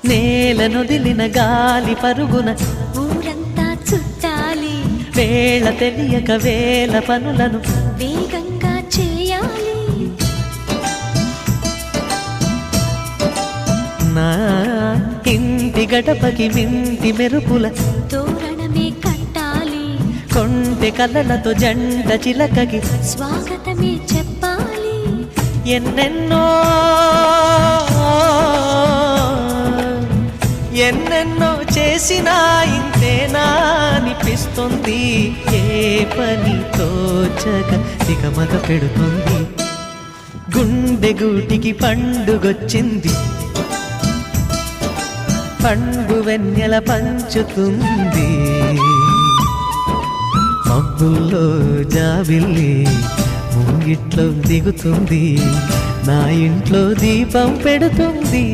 నేలనొదిలిన గాలి పరుగున ఊరంతా చుట్టాలి, వేళ తెలియక వేల పనులను వేగంగా చేయాలి. నా ఇంటి గడపకి మింటి మెరుపుల తోరణమే కట్టాలి, కొంటె కలలతో జంట చిలకకి స్వాగతమే చెప్పాలి. ఎన్నెన్నో ఎన్నెన్నో చేసినా ఇంతేనా అనిపిస్తుంది. ఏ పని తోచక దిగమగ పెడుతుంది. గుండె గూటికి పండుగొచ్చింది, పండు వెన్నెల పంచుతుంది. మబ్బుల్లో జాబిల్లి ముంగిట్లో దిగుతుంది, నా ఇంట్లో దీపం పెడుతుంది.